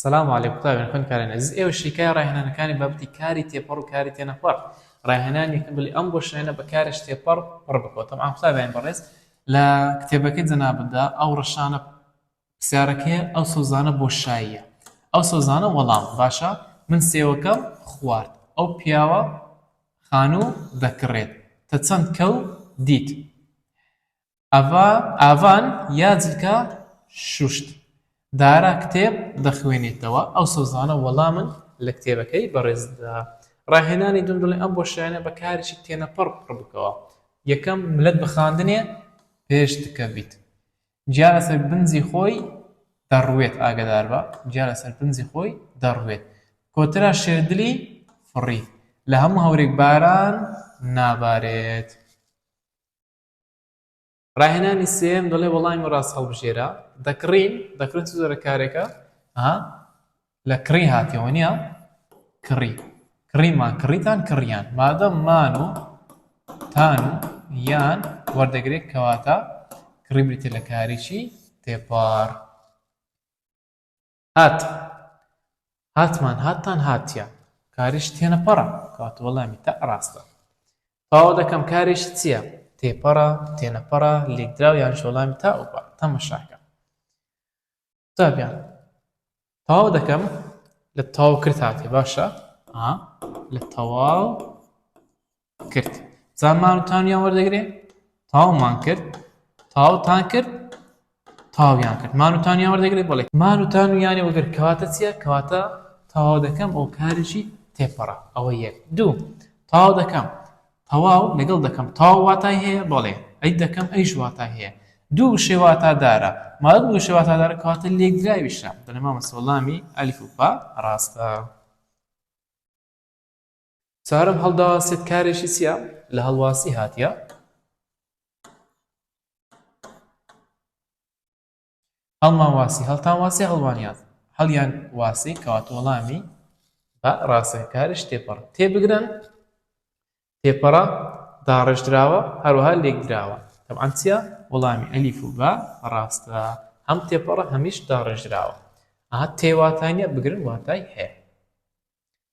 السلام عليكم طيب خوين كارين عزيز ايوا الشيكايه راهنا كاني بابتي كاري تيبر وكاري تينفر راهنا يكون بلي امبوش هنا بكارش تيبر ربكو طبعا خصابين بريس لا كتابك زنا بدا او رشانه بسيارك هي او سوزانه بوشايه او سوزانه والله باشا من سيوكم خوارد او بياوا خانو ذكريت تتسند كو ديت ئاڤان یاجلکە شوشت دارا کتێب دەخوێنێتەوە ئەو سۆزانە وەڵامن لە کتێبەکەی بەڕێزدا ڕاهێنانی دوم دڵێ ئەم بۆشایانە بەکارێکی تێنەپەڕ پڕ بکەوە یەکەم ملەت بە خواندنێ پێش دکەبیت جیا لەسەر بنجی خۆی دەڕوێت ئاگادار بە جیا لەسەر بنجی خۆی دەڕوێت کۆترا شێردلی فڕی لە هەموو هەورێک باران نابارێت ڕاهێنانی سێم دەڵێ وەڵامی ڕاست هەڵبژێرە دەکڕین چ زۆرە کارێکە لە کڕی هاتیەوە نییە کڕیمان کڕیتان کڕیان مادەم مان و تان و یان وەردەگرێت کەواتە کڕی بریتێ لە کارێکی تێپەڕ هاتمان هاتتان هاتیە کاریش تێنەپەڕە کەواتە وەڵامی تا ڕاستە تەواو دەکەم کارێکی چییە تێپەڕە تێنەپەڕە لێکدراو یان وەڵامی تا ئەوبە تەماشاکە تابیان تەواو دەکەم لە تەواو کرد هاتێ باشە لە تەواو کرد زان مان و تانیان وەردەگرێ تەواومان کرد تەواوتان کرد تەواویان کرد مان و تانیان وەردەگرێ بەڵێ مان و تانویانی وەگر کەواتە چییە کەواتە تەواو دەکەم ئەو کارێکی تێپەڕە ئەوە یەک دوو تەواو دەکەم تەواو لەگەڵ دەکەم تەواو واتای هەیە بەڵێ ئەی دەکەم ئەیش واتای هەیە دوو شێواتادارە مادەم دوو شێواتادارە کەواتە لێکدراویشە دەڵێ مامۆستا وەڵامی ئەلیف و با ڕاستە چوارەم هەڵداواسێت کارێکی چییە لە هەڵواسی هاتیە هەڵمان واسی هەڵتان واسی هەڵوانیات هەڵیان واسی کەواتە وەڵامی با ڕاستە کارش تێپەڕ تێبگرن تێپەڕە داڕێژدراوە هەروەها لێکدراوە طبعاً چییە وەڵامی ئەلیف و با ڕاستە هەم تێپەڕە هەمیش داڕێژدراوە تێواتانیە بگرن واتای هەیە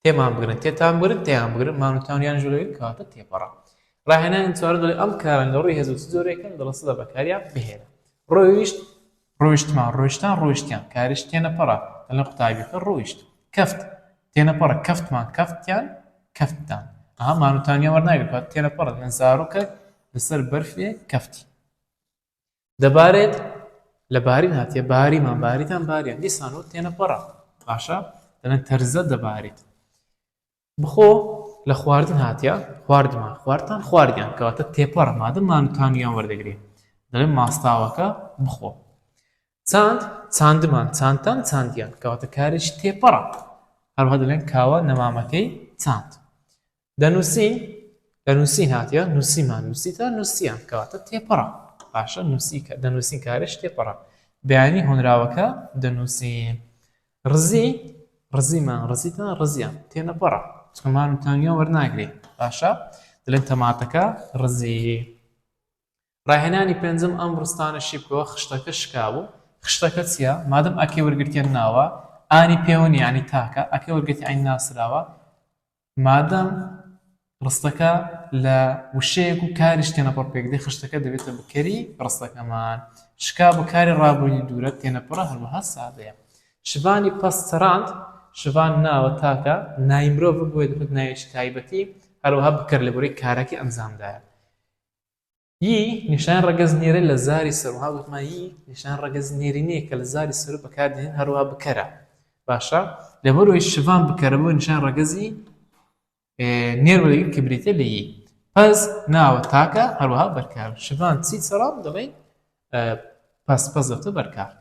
تێمان بگرن تێتان بگرن تێیان بگرن مانوتانیان ژۆلەوێت کەواتە تێپەڕە ڕاهێنانی چوارە دەڵێ ئەم کارن لە ڕووی هێزە زۆرێکن دەڵێ سەدە بەکاریان بهێنە ڕۆیشت ڕۆیشتمان ڕۆیشتان ڕۆیشتیان کاریش تێنەپەڕە دەڵێن قوتابیەکە ڕۆیشت کەفت تێنەپەڕە کەفتمان کەفتیان کەفتتان مانوتانیان وەرناگرێت تێنەپەڕە لەن زارۆکە لەسەر بەرفێ کەفتی دەبارێت لە بارین هاتیە باریمان باریتان باریان دیسانەوە تێنەپەڕە باشە دەڵێن تەرزە دەبارێت بخۆ لە خواردن هاتیە خواردمان خواردتان خواردیان کەواتە تێپەڕە مادەم مانوتانیان وەردەگرێت دەڵێن ماستاوەکە بخۆ چاند چاندمان چاندتان چاندیان کەواتە کارێکی تێپەڕە هەروەها دەڵێن کاوە نەمامەکەی چاند دەنووسین هاتیە نووسیمان نووسیتان نووسیان کەواتە تێپەڕە باشە دەنووسین کارش تێپەڕە بەیانی هۆنراوەکە دەنووسین ڕزیمان ڕزیتان ڕزیان تێنەپەڕە چکە مانوتانیان وەرناگرێت باشە دەڵێن تەماتەکە ڕزی ڕاهێنانی پێنجەم ئەم ڕستانەشی بکەوە خشتەکە شکابوو خشتەکە چییە مادەم ئەکێ وەرگرتیان ناوە ئانی پێوەنی ینی تاکە ئەکێ وەرگرتی ئاین ناسراوە مادەم ڕستەکە لە وشەیەک و کاریش تێنەپەڕ پێکدەی خشتەکە دەبێتە بکەری ڕستەکەمان شکا بە کاری ڕابردووی دوورە تێنەپەڕە هەروەها سادەیە شڤانی پەس چەراند شڤان ناوە تاکە ناوی مرۆڤ بۆیە دەبێت ناوێکی تایبەتی هەروەها بکەر لەبەرەوەی کارەکەی ئەنجامدایە نیشان ڕەگەزنێرە لە زاری سەر وها وتمان نیشان ڕەگەزنێرینەیە کە لە زاری سەر بەکاردێنێن هەروەها بکەرە باشە لەبەرەوەی شڤان بکەرە بۆ نیشان ڕەگەزی نێروەلەگیر کە بریتە لە پەس ناوە تاکە هەروەها بەرکار شڤان چی چەڕان دەڵێن پەس دەفتە بەرکار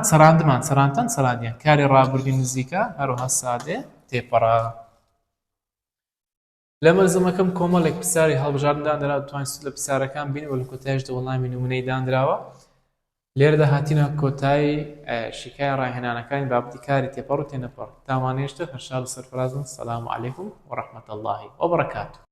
چەراندمان چەراندتان چەراندیان کاری ڕابردووی نزیکە هەروەها سادێ تێپەڕە لە مەرزەمەکەم کۆمەڵێک پرسیاری هەڵبژاردندانراوە دەتوانین لە پرسیارەکان بینەوە لە کۆتاییشدا وەڵامی نمونەی دانراوە لێرەدا هاتینە کۆتایی شیکای ڕاهێنانەکانی بابەتی کاری تێپەڕ و تێنەپەڕ تاوانێشتە هەرشا لە سەرفرازن سەلام عەلەیکوم وەڕەحمەتوڵڵاهی وەبەرەکاتوه